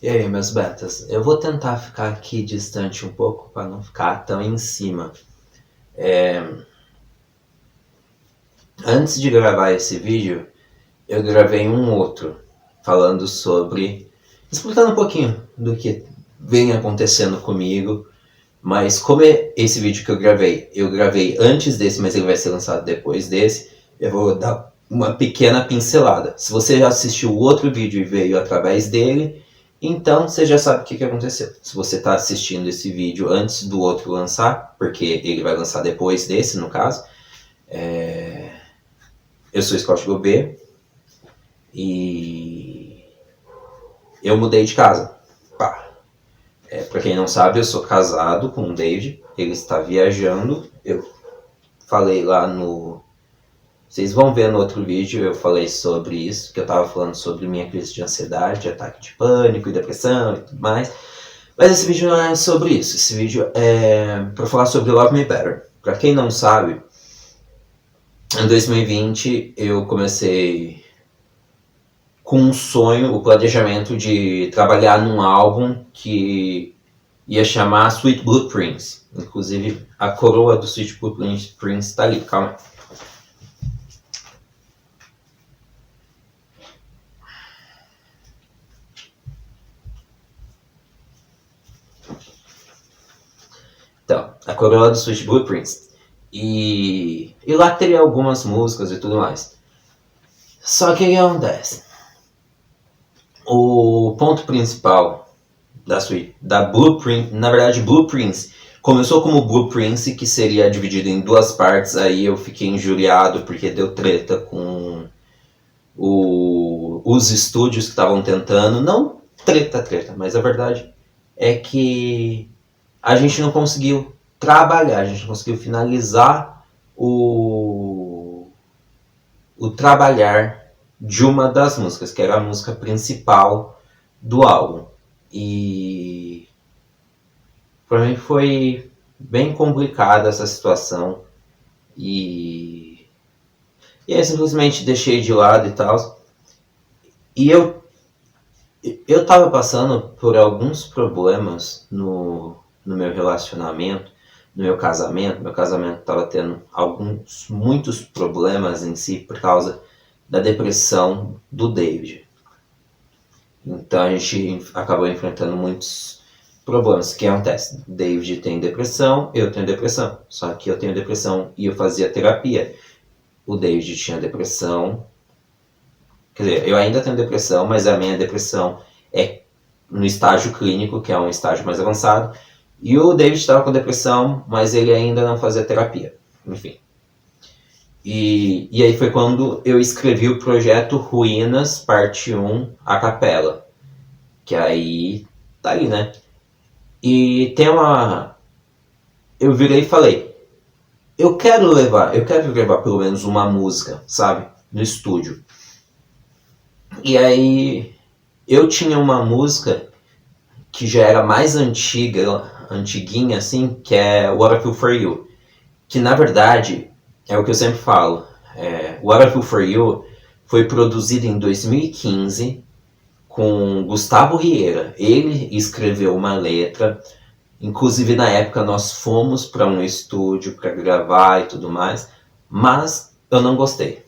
E aí, meus betas? Eu vou tentar ficar aqui distante um pouco para não ficar tão em cima. Antes de gravar esse vídeo, eu gravei um outro falando sobre, explicando um pouquinho do que vem acontecendo comigo. Mas como é esse vídeo que eu gravei antes desse, mas ele vai ser lançado depois desse, eu vou dar uma pequena pincelada. Se você já assistiu o outro vídeo e veio através dele, então você já sabe o que aconteceu. Se você está assistindo esse vídeo antes do outro lançar, porque ele vai lançar depois desse, no caso, eu sou Scott Gobet e eu mudei de casa. Pra quem não sabe, eu sou casado com o David, ele está viajando. Eu falei lá no... Vocês vão ver no outro vídeo, eu falei sobre isso, que eu tava falando sobre minha crise de ansiedade, ataque de pânico e depressão e tudo mais. Mas esse vídeo não é sobre isso, esse vídeo é pra falar sobre Love Me Better. Pra quem não sabe, em 2020 eu comecei com um sonho, o planejamento de trabalhar num álbum que ia chamar Sweet Blue Prince. Inclusive, a coroa do Sweet Blue Prince tá ali, calma aí. Então, a coroa do Sweet Blue Prince. E lá teria algumas músicas e tudo mais. Só que o que acontece? O ponto principal da Blueprint, na verdade Blue Prince, começou como Blue Prince, que seria dividido em duas partes. Aí eu fiquei injuriado porque deu treta com os estúdios que estavam tentando. Não treta, mas a verdade é que a gente não conseguiu trabalhar, a gente não conseguiu finalizar o trabalhar de uma das músicas, que era a música principal do álbum. E para mim foi bem complicada essa situação. E aí simplesmente deixei de lado e tal. E eu tava passando por alguns problemas no meu relacionamento, no meu casamento. Meu casamento tava tendo muitos problemas em si por causa da depressão do David. Então a gente acabou enfrentando muitos problemas. O que acontece? David tem depressão, eu tenho depressão. Só que eu tenho depressão e eu fazia terapia. O David tinha depressão. Quer dizer, eu ainda tenho depressão, mas a minha depressão é no estágio clínico, que é um estágio mais avançado. E o David estava com depressão, mas ele ainda não fazia terapia. Enfim. E aí foi quando eu escrevi o projeto Ruínas, parte 1, a capela. Que aí tá aí, né? E tem uma... Eu virei e falei, eu quero gravar pelo menos uma música, sabe? No estúdio. E aí eu tinha uma música que já era mais antiguinha assim, que é What I Feel For You. Que na verdade, é o que eu sempre falo, What I Feel For You foi produzido em 2015 com Gustavo Rieira. Ele escreveu uma letra, inclusive na época nós fomos para um estúdio para gravar e tudo mais, mas eu não gostei,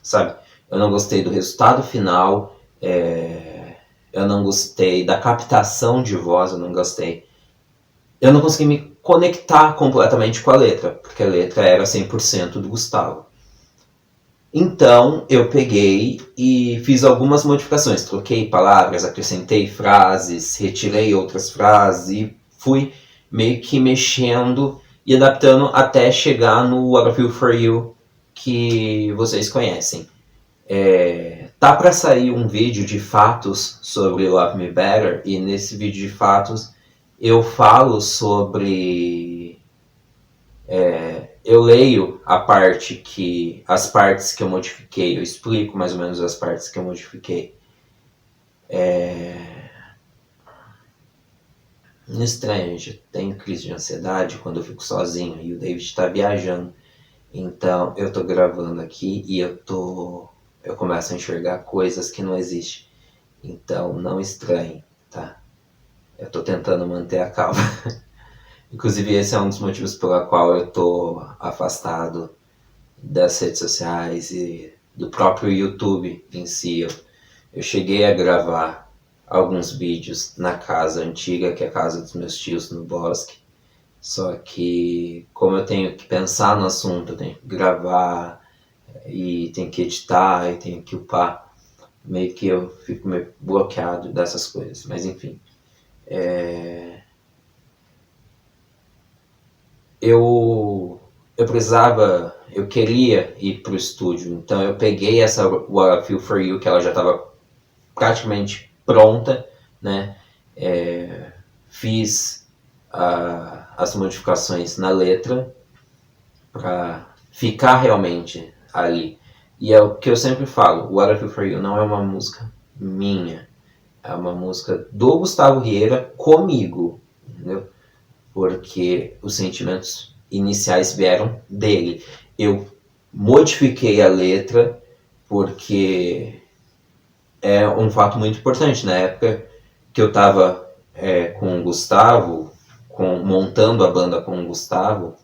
sabe? Eu não gostei do resultado final, eu não gostei da captação de voz, eu não gostei. Eu não consegui me conectar completamente com a letra, porque a letra era 100% do Gustavo. Então eu peguei e fiz algumas modificações, troquei palavras, acrescentei frases, retirei outras frases e fui meio que mexendo e adaptando até chegar no What I Feel For You que vocês conhecem. Tá para sair um vídeo de fatos sobre Love Me Better, e nesse vídeo de fatos eu falo sobre... eu leio as partes que eu modifiquei, eu explico mais ou menos as partes que eu modifiquei. Não estranho, gente, eu tenho crise de ansiedade quando eu fico sozinho e o David está viajando. Então eu tô gravando aqui e eu começo a enxergar coisas que não existem. Então não estranhe. Tá? Eu tô tentando manter a calma. Inclusive, esse é um dos motivos pela qual eu tô afastado das redes sociais e do próprio YouTube em si. Eu cheguei a gravar alguns vídeos na casa antiga, que é a casa dos meus tios no Bosque. Só que, como eu tenho que pensar no assunto, eu tenho que gravar e tenho que editar e tenho que upar, meio que eu fico meio bloqueado dessas coisas. Mas enfim, eu precisava, eu queria ir pro estúdio, então eu peguei essa What I Feel For You, que ela já estava praticamente pronta, né? Fiz as modificações na letra para ficar realmente ali. E é o que eu sempre falo, What I Feel For You não é uma música minha, é uma música do Gustavo Rieira comigo, entendeu? Porque os sentimentos iniciais vieram dele. Eu modifiquei a letra porque é um fato muito importante. Na época que eu estava com o Gustavo, montando a banda com o Gustavo,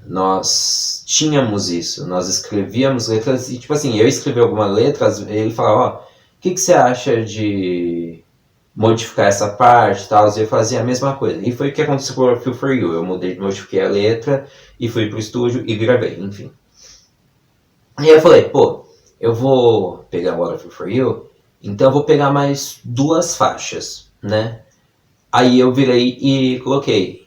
nós tínhamos isso, nós escrevíamos letras e, tipo assim, eu escrevi alguma letra, ele falava, ó, o que você acha de modificar essa parte e tal, e eu fazia a mesma coisa. E foi o que aconteceu com o Feel For You, eu modifiquei a letra e fui pro estúdio e gravei, enfim. E aí eu falei, pô, eu vou pegar What I Feel For You, então eu vou pegar mais 2 faixas, né? Aí eu virei e coloquei.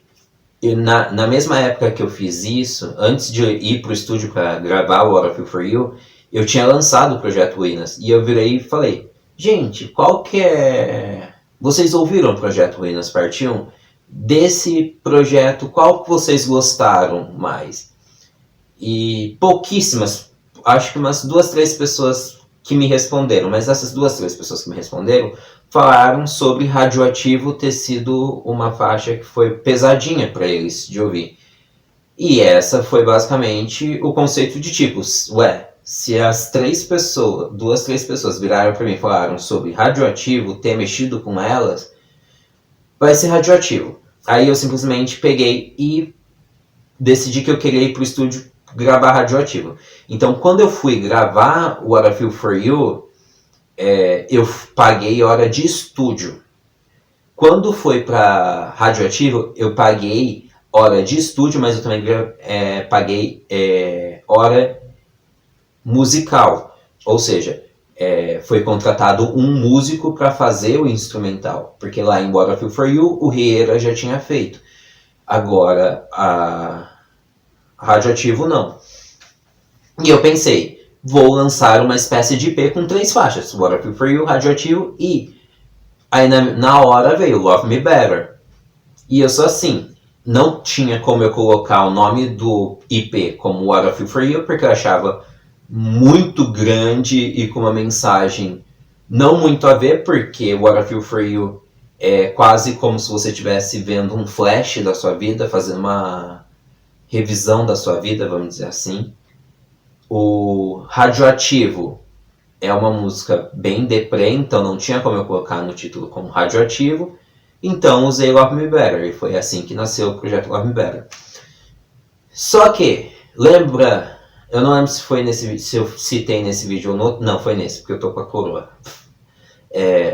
E na mesma época que eu fiz isso, antes de ir pro estúdio para gravar o What I Feel For You, eu tinha lançado o projeto Ruínas. E eu virei e falei, gente, qual que é... Vocês ouviram o projeto Ruínas Parte 1? Desse projeto, qual que vocês gostaram mais? E pouquíssimas, acho que umas 2, 3 pessoas que me responderam, mas essas 2, 3 pessoas que me responderam falaram sobre Radioativo ter sido uma faixa que foi pesadinha para eles de ouvir. E essa foi basicamente o conceito de tipos. Ué, se as 3 pessoas, 2, 3 pessoas viraram para mim e falaram sobre Radioativo, ter mexido com elas, vai ser Radioativo. Aí eu simplesmente peguei e decidi que eu queria ir pro estúdio gravar Radioativo. Então, quando eu fui gravar o What I Feel For You, eu paguei hora de estúdio. Quando foi para Radioativo, eu paguei hora de estúdio, mas eu também paguei hora musical. Ou seja, foi contratado um músico para fazer o instrumental. Porque lá em What I Feel For You, o Rieira já tinha feito. Agora, a Radioativo não. E eu pensei, vou lançar uma espécie de EP com 3 faixas, What I Feel For You, Radioativo e... Aí na hora veio Love Me Better. E eu sou assim, não tinha como eu colocar o nome do EP como What I Feel For You, porque eu achava muito grande e com uma mensagem não muito a ver, porque What I Feel For You é quase como se você estivesse vendo um flash da sua vida, fazendo uma revisão da sua vida, vamos dizer assim. O Radioativo é uma música bem deprê, então não tinha como eu colocar no título como Radioativo. Então usei Love Me Better, e foi assim que nasceu o projeto Love Me Better. Só que, lembra, eu não lembro se eu citei nesse vídeo ou no outro, não, foi nesse, porque eu tô com a coroa.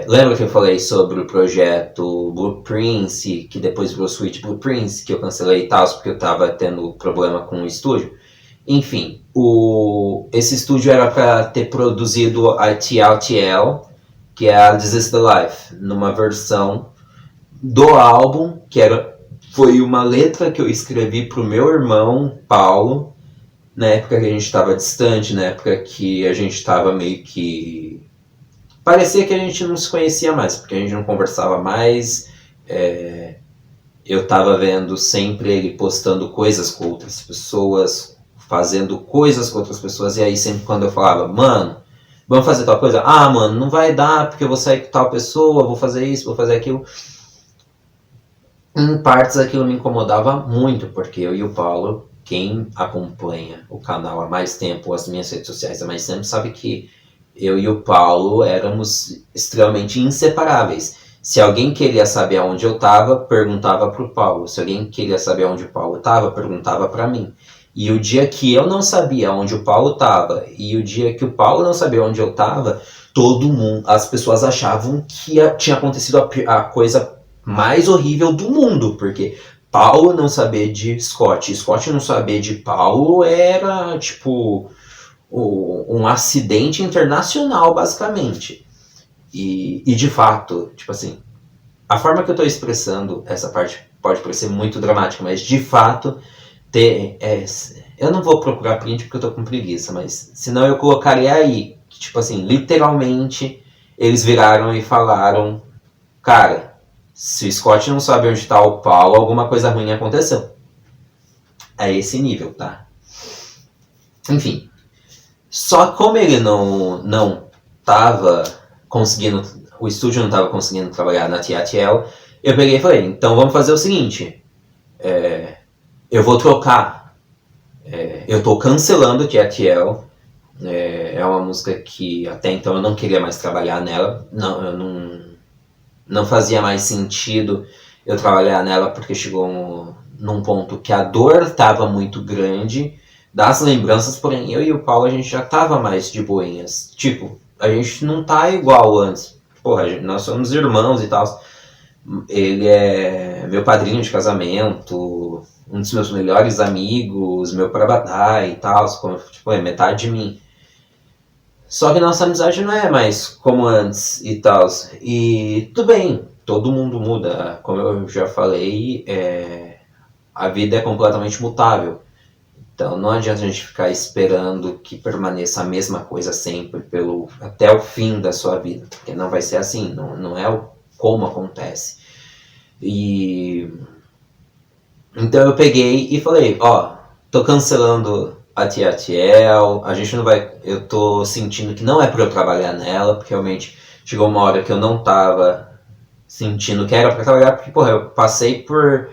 Lembra que eu falei sobre o projeto Blueprints, que depois virou Sweet Blueprints, que eu cancelei e tal, porque eu tava tendo problema com o estúdio? Enfim, esse estúdio era para ter produzido a TLTL, que é a This Is The Life, numa versão do álbum, foi uma letra que eu escrevi pro meu irmão, Paulo, na época que a gente estava distante, na época que a gente estava meio que... Parecia que a gente não se conhecia mais, porque a gente não conversava mais. Eu estava vendo sempre ele postando coisas com outras pessoas, fazendo coisas com outras pessoas, e aí sempre quando eu falava, mano, vamos fazer tal coisa? Ah, mano, não vai dar, porque eu vou sair com tal pessoa, vou fazer isso, vou fazer aquilo. Em partes aquilo me incomodava muito, porque eu e o Paulo, quem acompanha o canal há mais tempo, as minhas redes sociais há mais tempo, sabe que eu e o Paulo éramos extremamente inseparáveis. Se alguém queria saber onde eu estava, perguntava para o Paulo. Se alguém queria saber onde o Paulo estava, perguntava para mim. E o dia que eu não sabia onde o Paulo estava e o dia que o Paulo não sabia onde eu estava, todo mundo, as pessoas achavam que tinha acontecido a coisa mais horrível do mundo, porque Paulo não saber de Scott, Scott não saber de Paulo era tipo um acidente internacional, basicamente. E de fato, tipo assim, a forma que eu estou expressando essa parte pode parecer muito dramática, mas de fato, eu não vou procurar print porque eu tô com preguiça, mas senão eu colocaria aí, que, tipo assim, literalmente, eles viraram e falaram, cara, se o Scott não sabe onde tá o Paulo, alguma coisa ruim aconteceu. É esse nível, tá? Enfim, só como ele não tava conseguindo, o estúdio não tava conseguindo trabalhar na TATL, eu peguei e falei, então vamos fazer o seguinte, eu vou trocar, eu tô cancelando a TATL, é uma música que até então eu não queria mais trabalhar nela, não fazia mais sentido eu trabalhar nela porque chegou num ponto que a dor estava muito grande das lembranças, porém eu e o Paulo a gente já tava mais de boinhas. Tipo, a gente não tá igual antes. Porra, nós somos irmãos e tal. Ele é meu padrinho de casamento, um dos meus melhores amigos, meu prabadai e tal, tipo, é metade de mim. Só que nossa amizade não é mais como antes e tal. E tudo bem, todo mundo muda. Como eu já falei, a vida é completamente mutável. Então não adianta a gente ficar esperando que permaneça a mesma coisa sempre até o fim da sua vida. Porque não vai ser assim, não é como acontece. E então eu peguei e falei, tô cancelando a TATL, a gente não vai. Eu tô sentindo que não é pra eu trabalhar nela, porque realmente chegou uma hora que eu não tava sentindo que era pra trabalhar, porque, porra, eu passei por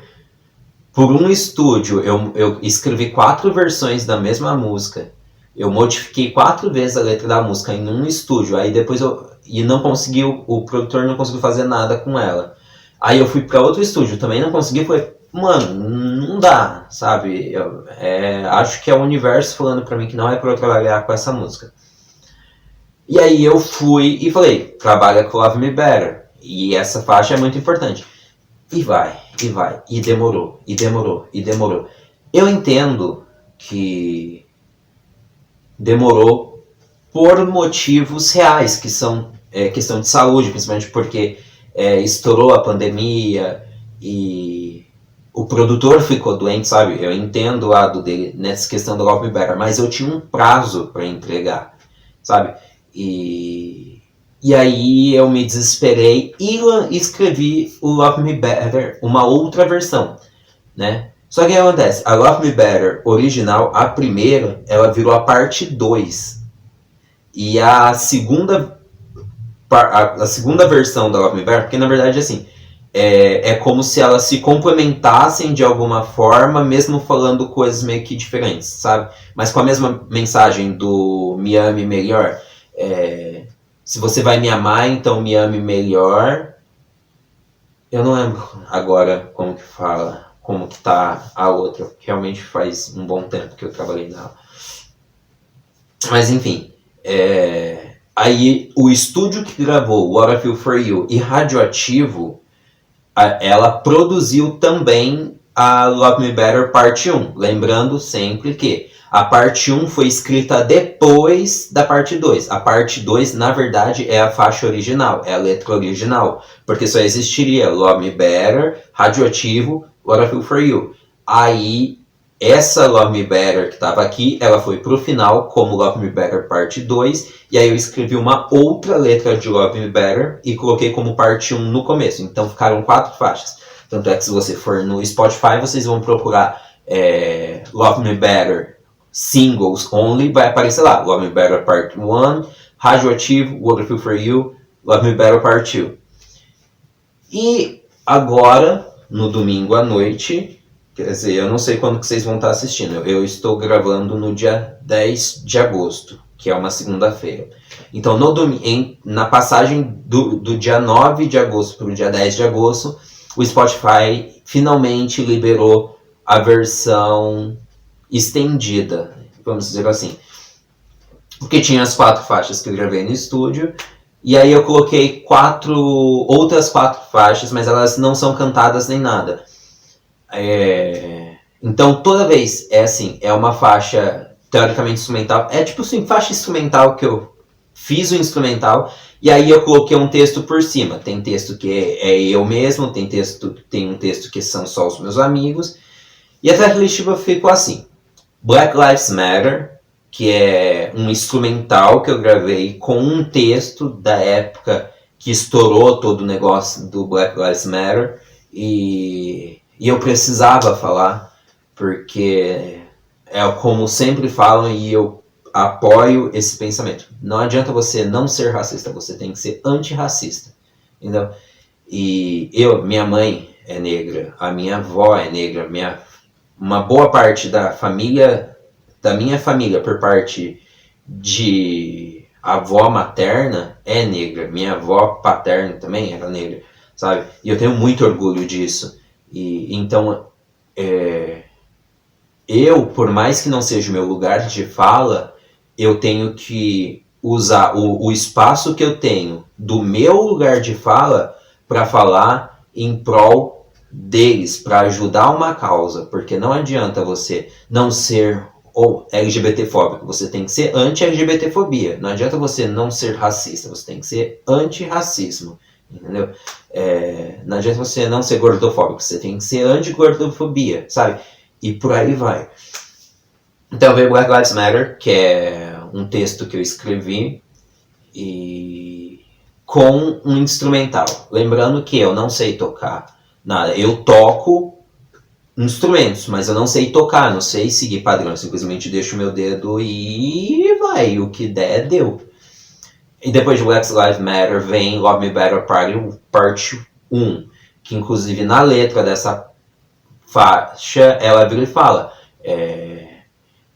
um estúdio, eu escrevi 4 versões da mesma música, eu modifiquei 4 vezes a letra da música em um estúdio, aí depois e não consegui, o produtor não conseguiu fazer nada com ela. Aí eu fui pra outro estúdio, também não consegui, falei, mano, não dá, sabe? Acho que é o universo falando pra mim que não é pra eu trabalhar com essa música. E aí eu fui e falei, trabalha com Love Me Better. E essa faixa é muito importante. E vai, e demorou, e demorou, e demorou. Eu entendo que demorou por motivos reais, que são questão de saúde, principalmente porque estourou a pandemia e o produtor ficou doente, sabe? Eu entendo o lado dele nessa questão do Love Me Better, mas eu tinha um prazo para entregar, sabe? E aí eu me desesperei e escrevi o Love Me Better, uma outra versão, né? Só que o que acontece? A Love Me Better original, a primeira, ela virou a parte 2. E a segunda versão da Love Me Better, porque na verdade assim, é como se elas se complementassem de alguma forma, mesmo falando coisas meio que diferentes, sabe? Mas com a mesma mensagem do Me Ame Melhor. Se você vai me amar, então me ame melhor. Eu não lembro agora como que fala, como que tá a outra. Realmente faz um bom tempo que eu trabalhei nela. Mas enfim, aí o estúdio que gravou What I Feel For You e Radioativo, ela produziu também a Love Me Better Parte 1. Lembrando sempre que a parte 1 foi escrita depois da parte 2. A parte 2, na verdade, é a faixa original, é a letra original. Porque só existiria Love Me Better, Radioativo, What I Feel For You. Aí, essa Love Me Better que estava aqui, ela foi pro final como Love Me Better parte 2. E aí eu escrevi uma outra letra de Love Me Better e coloquei como parte 1 no começo. Então ficaram 4 faixas. Tanto é que se você for no Spotify, vocês vão procurar Love Me Better Singles Only, vai aparecer lá, Love Me Better Part 1, Radioativo, What I Feel For You, Love Me Better Part 2. E agora, no domingo à noite, quer dizer, eu não sei quando que vocês vão estar assistindo, eu estou gravando no dia 10 de agosto, que é uma segunda-feira. Então, na passagem do dia 9 de agosto para o dia 10 de agosto, o Spotify finalmente liberou a versão estendida, vamos dizer assim. Porque tinha as 4 faixas que eu gravei no estúdio, e aí eu coloquei outras 4 faixas, mas elas não são cantadas nem nada. Então toda vez é uma faixa teoricamente instrumental, é tipo assim, faixa instrumental que eu fiz o instrumental, e aí eu coloquei um texto por cima. Tem texto que é eu mesmo, tem um texto que são só os meus amigos, e a tracklist ficou assim: Black Lives Matter, que é um instrumental que eu gravei com um texto da época que estourou todo o negócio do Black Lives Matter, e eu precisava falar, porque é como sempre falam, e eu apoio esse pensamento. Não adianta você não ser racista, você tem que ser antirracista, entendeu? E minha mãe é negra, a minha avó é negra, uma boa parte da minha família, por parte de avó materna, é negra. Minha avó paterna também era negra, sabe? E eu tenho muito orgulho disso. E então, por mais que não seja o meu lugar de fala, eu tenho que usar o espaço que eu tenho do meu lugar de fala para falar em prol deles, para ajudar uma causa, porque não adianta você não ser ou LGBT-fóbico, você tem que ser anti-LGBT-fobia. Não adianta você não ser racista, você tem que ser anti-racismo, entendeu? Não adianta você não ser gordofóbico, você tem que ser anti-gordofobia, sabe? E por aí vai. Então veio Black Lives Matter, que é um texto que eu escrevi e com um instrumental. Lembrando que eu não sei tocar nada. Eu toco instrumentos, mas eu não sei tocar, não sei seguir padrão. Eu simplesmente deixo o meu dedo e vai. O que der, deu. E depois de Black Lives Matter vem Love Me Better Parte 1, que inclusive na letra dessa faixa ela vira e fala: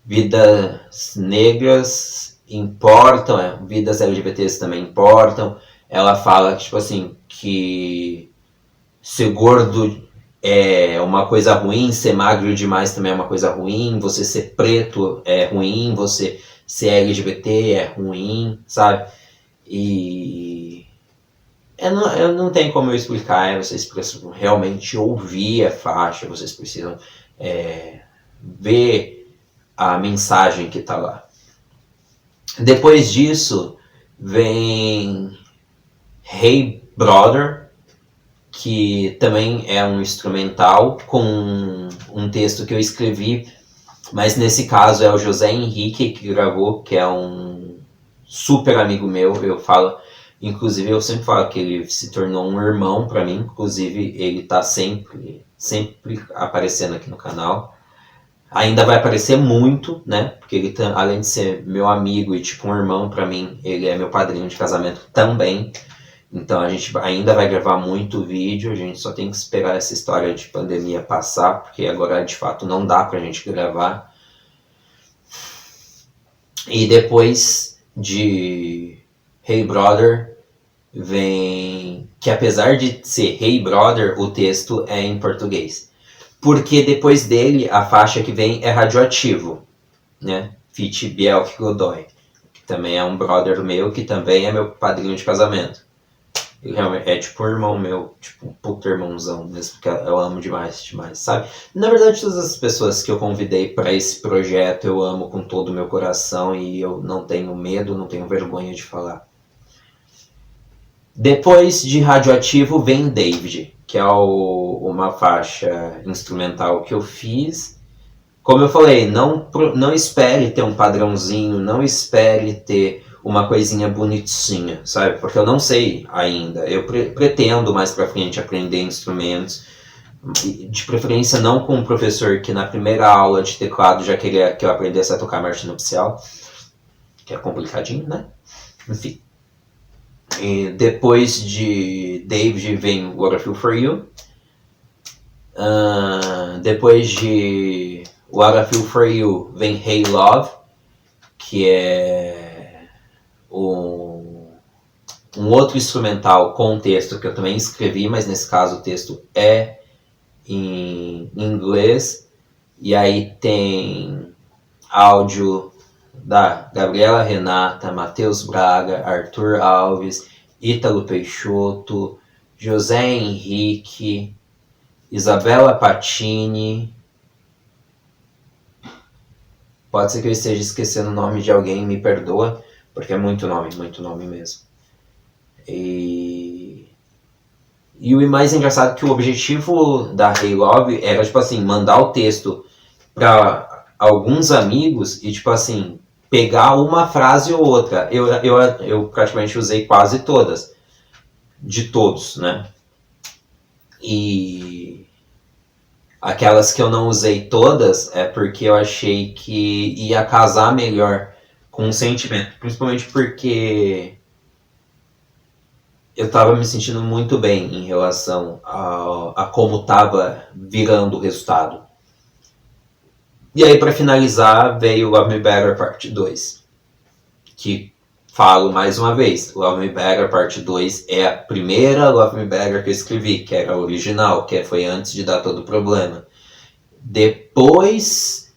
vidas negras importam, vidas LGBTs também importam. Ela fala que, tipo assim, que ser gordo é uma coisa ruim, ser magro demais também é uma coisa ruim, você ser preto é ruim, você ser LGBT é ruim, sabe? E eu não tenho como eu explicar, vocês precisam realmente ouvir a faixa, vocês precisam ver a mensagem que tá lá. Depois disso vem Hey Brother, que também é um instrumental com um texto que eu escrevi, mas nesse caso é o José Henrique que gravou, que é um super amigo meu. Inclusive eu sempre falo que ele se tornou um irmão para mim, inclusive ele tá sempre aparecendo aqui no canal. Ainda vai aparecer muito, né? Porque ele, além de ser meu amigo e tipo um irmão para mim, ele é meu padrinho de casamento também. Então a gente ainda vai gravar muito vídeo, a gente só tem que esperar essa história de pandemia passar, porque agora de fato não dá pra gente gravar. E depois de Hey Brother vem, que apesar de ser Hey Brother, o texto é em português. Porque depois dele a faixa que vem é Radioativo, né? Feat Bielk Godoy, que também é um brother meu, que também é meu padrinho de casamento. Ele realmente é tipo um irmão meu, tipo um puto irmãozão mesmo, porque eu amo demais, sabe? Na verdade, todas as pessoas que eu convidei para esse projeto eu amo com todo o meu coração e eu não tenho medo, não tenho vergonha de falar. Depois de Radioativo vem David, que é uma faixa instrumental que eu fiz. Como eu falei, não espere ter um padrãozinho, não espere ter uma coisinha bonitinha, sabe? Porque eu não sei ainda. Eu pretendo mais pra frente aprender instrumentos, de preferência não com um professor que na primeira aula de teclado já queria que eu aprendesse a tocar marcha nupcial, que é complicadinho, né? Enfim. E depois de David vem What I Feel For You. Depois de What I Feel For You vem Hey Love, que é um outro instrumental com texto que eu também escrevi, mas nesse caso o texto é em inglês. E aí tem áudio da Gabriela Renata, Matheus Braga, Arthur Alves, Ítalo Peixoto, José Henrique, Isabela Patini. Pode ser que eu esteja esquecendo o nome de alguém, me perdoa, porque é muito nome mesmo. E o mais engraçado é que o objetivo da Hey Love era, tipo assim, mandar o texto para alguns amigos e, tipo assim, pegar uma frase ou outra. Eu praticamente usei quase todas, de todos, né? E aquelas que eu não usei todas é porque eu achei que ia casar melhor com o sentimento. Principalmente porque eu tava me sentindo muito bem em relação a como tava virando o resultado. E aí, para finalizar, veio Love Me Better Parte 2, que falo mais uma vez, Love Me Better Parte 2 é a primeira Love Me Better que eu escrevi, que era a original, que foi antes de dar todo o problema. Depois,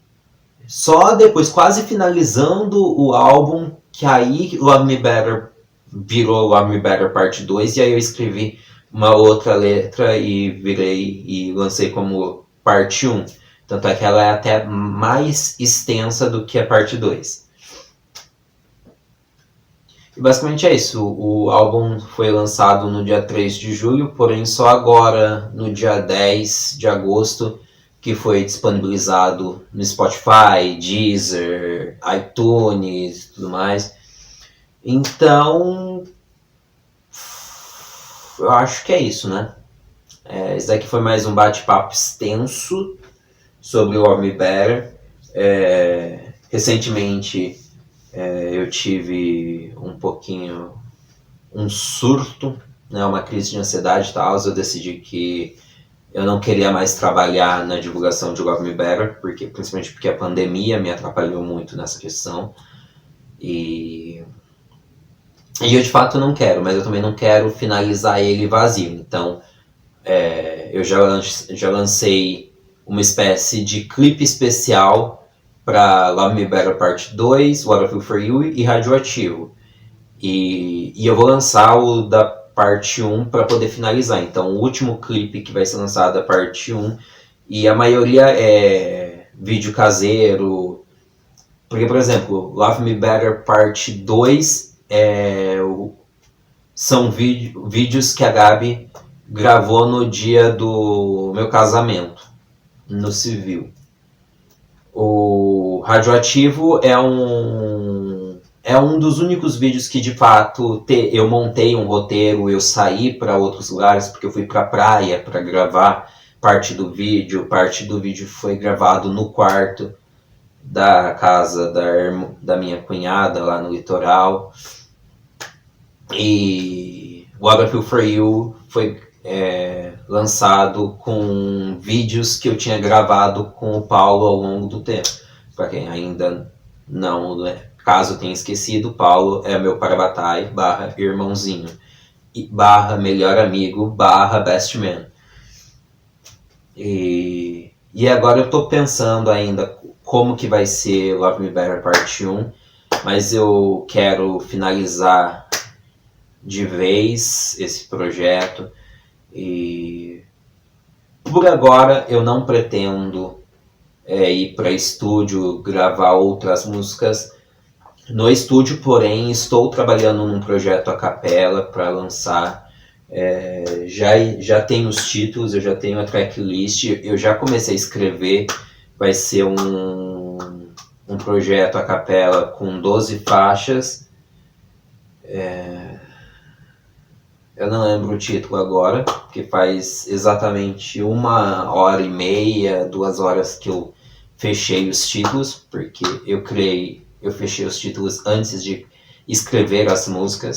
só depois, quase finalizando o álbum, que aí Love Me Better virou Love Me Better Parte 2, e aí eu escrevi uma outra letra e virei e lancei como Parte 1. Tanto é que ela é até mais extensa do que a Parte 2. E basicamente é isso. O álbum foi lançado no dia 3 de julho, porém só agora, no dia 10 de agosto, que foi disponibilizado no Spotify, Deezer, iTunes e tudo mais. Então, eu acho que é isso, né? Esse daqui foi mais um bate-papo extenso sobre o Love Me Better. Recentemente eu tive um surto, né, uma crise de ansiedade e tal. Eu decidi que eu não queria mais trabalhar na divulgação de Love Me Better, principalmente porque a pandemia me atrapalhou muito nessa questão. E eu de fato não quero, mas eu também não quero finalizar ele vazio. Então eu já lancei uma espécie de clipe especial para Love Me Better Parte 2, What I Feel For You e Radioativo. E eu vou lançar o da parte 1 para poder finalizar. Então o último clipe que vai ser lançado é a parte 1. E a maioria é vídeo caseiro. Porque, por exemplo, Love Me Better Parte 2 são vídeos que a Gabi gravou no dia do meu casamento, no civil. O Radioativo é um dos únicos vídeos que de fato eu montei um roteiro, eu saí para outros lugares, porque eu fui para a praia para gravar parte do vídeo foi gravado no quarto da casa da minha cunhada lá no litoral. E What I Feel For You foi lançado com vídeos que eu tinha gravado com o Paulo ao longo do tempo. Para quem ainda não, caso tenha esquecido, Paulo é meu parabatai / irmãozinho / melhor amigo / best man. E agora eu tô pensando ainda como que vai ser Love Me Better Parte 1, mas eu quero finalizar de vez esse projeto. E por agora eu não pretendo ir para estúdio gravar outras músicas no estúdio, porém estou trabalhando num projeto a capela para lançar. Já tenho os títulos, eu já tenho a tracklist, eu já comecei a escrever. Vai ser um projeto a capela com 12 faixas. Eu não lembro o título agora, porque faz exatamente 1h30, 2 horas que eu fechei os títulos, porque eu fechei os títulos antes de escrever as músicas,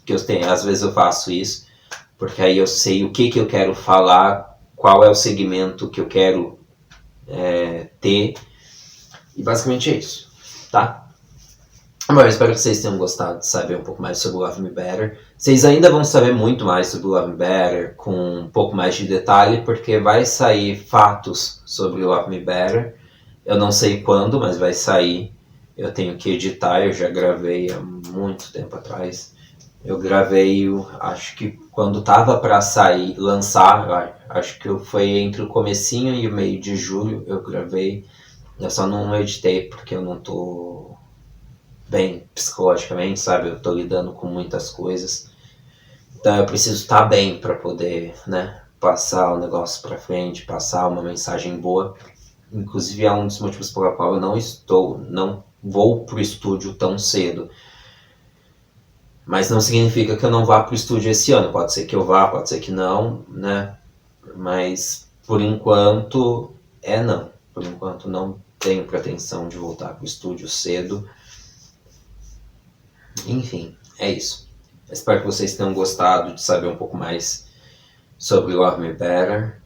que às vezes eu faço isso, porque aí eu sei o que eu quero falar, qual é o segmento que eu quero ter, e basicamente é isso, tá? Bom, eu espero que vocês tenham gostado de saber um pouco mais sobre o Love Me Better. Vocês ainda vão saber muito mais sobre o Love Me Better, com um pouco mais de detalhe, porque vai sair fatos sobre o Love Me Better. Eu não sei quando, mas vai sair. Eu tenho que editar, eu já gravei há muito tempo atrás. Eu gravei, acho que quando tava para sair, lançar, acho que foi entre o comecinho e o meio de julho eu gravei. Eu só não editei porque eu não tô bem psicologicamente, sabe? Eu tô lidando com muitas coisas. Então eu preciso estar bem para poder, né, passar o negócio para frente, passar uma mensagem boa. Inclusive é um dos motivos pelo qual eu não vou pro estúdio tão cedo. Mas não significa que eu não vá pro estúdio esse ano. Pode ser que eu vá, pode ser que não, né? Mas por enquanto não. Por enquanto não tenho pretensão de voltar pro estúdio cedo. Enfim, é isso. Espero que vocês tenham gostado de saber um pouco mais sobre Love Me Better.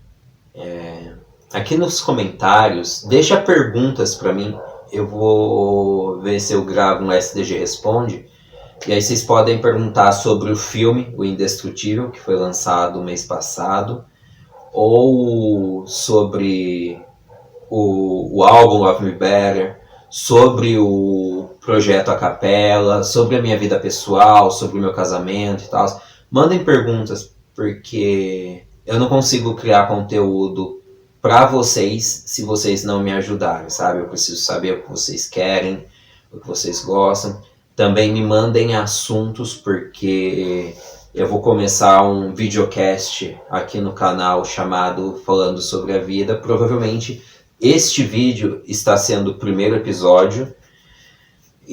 Aqui nos comentários, deixa perguntas para mim. Eu vou ver se eu gravo um SDG Responde. E aí vocês podem perguntar sobre o filme, O Indestrutível, que foi lançado no mês passado. Ou sobre o álbum Love Me Better, sobre o projeto A Capela, sobre a minha vida pessoal, sobre o meu casamento e tal. Mandem perguntas, porque eu não consigo criar conteúdo para vocês se vocês não me ajudarem, sabe? Eu preciso saber o que vocês querem, o que vocês gostam. Também me mandem assuntos, porque eu vou começar um videocast aqui no canal chamado Falando sobre a Vida. Provavelmente este vídeo está sendo o primeiro episódio.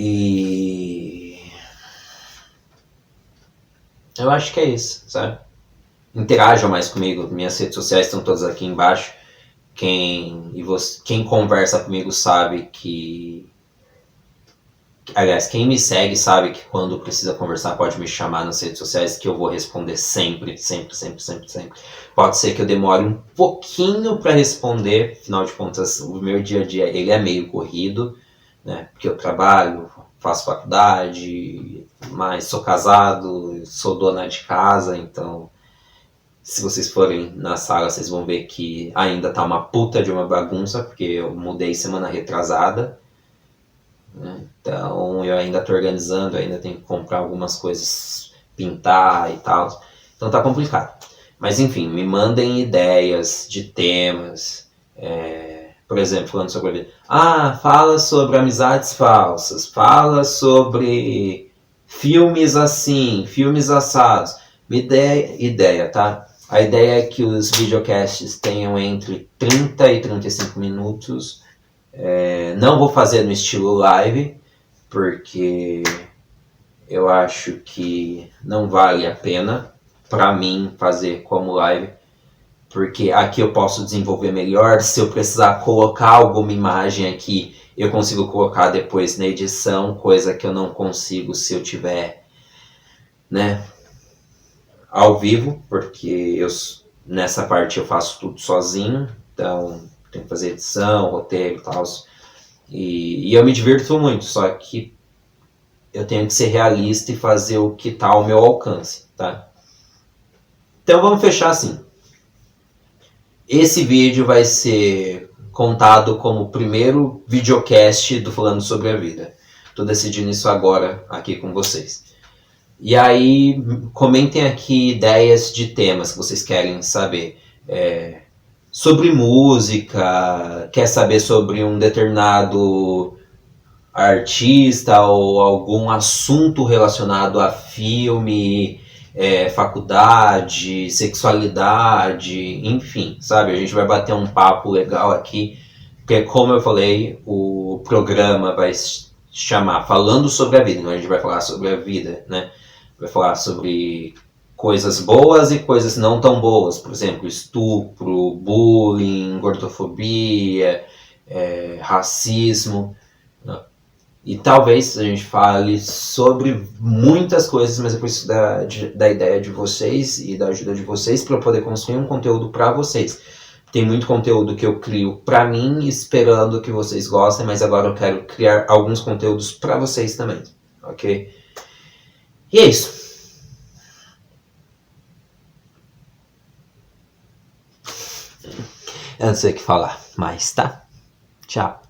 E eu acho que é isso, sabe? Interajam mais comigo. Minhas redes sociais estão todas aqui embaixo. Quem conversa comigo sabe que... Aliás, quem me segue sabe que quando precisa conversar pode me chamar nas redes sociais, que eu vou responder sempre. Pode ser que eu demore um pouquinho para responder, afinal de contas o meu dia a dia ele é meio corrido, né? Porque eu trabalho, faço faculdade, mas sou casado, sou dona de casa, então se vocês forem na sala vocês vão ver que ainda tá uma puta de uma bagunça, porque eu mudei semana retrasada. Então eu ainda estou organizando, ainda tenho que comprar algumas coisas, pintar e tal. Então tá complicado. Mas enfim, me mandem ideias de temas. Por exemplo, falando sobre a vida. Fala sobre amizades falsas. Fala sobre filmes assim, filmes assados. Me dê ideia, tá? A ideia é que os videocasts tenham entre 30 e 35 minutos. Não vou fazer no estilo live, porque eu acho que não vale a pena para mim fazer como live, porque aqui eu posso desenvolver melhor. Se eu precisar colocar alguma imagem aqui, eu consigo colocar depois na edição, coisa que eu não consigo se eu tiver, né, ao vivo, porque nessa parte eu faço tudo sozinho, então tenho que fazer edição, roteiro e tal. E eu me divirto muito, só que eu tenho que ser realista e fazer o que está ao meu alcance, tá? Então vamos fechar assim. Esse vídeo vai ser contado como o primeiro videocast do Falando sobre a Vida. Estou decidindo isso agora aqui com vocês. E aí comentem aqui ideias de temas que vocês querem saber. Sobre música, quer saber sobre um determinado artista ou algum assunto relacionado a filme, faculdade, sexualidade, enfim, sabe? A gente vai bater um papo legal aqui, porque como eu falei, o programa vai se chamar Falando sobre a Vida, então a gente vai falar sobre a vida, né? Vai falar sobre coisas boas e coisas não tão boas, por exemplo, estupro, bullying, gordofobia, racismo. E talvez a gente fale sobre muitas coisas, mas eu preciso da ideia de vocês e da ajuda de vocês para eu poder construir um conteúdo para vocês. Tem muito conteúdo que eu crio para mim, esperando que vocês gostem, mas agora eu quero criar alguns conteúdos para vocês também. ok? E é isso. Eu não sei o que falar mais, tá? Tchau.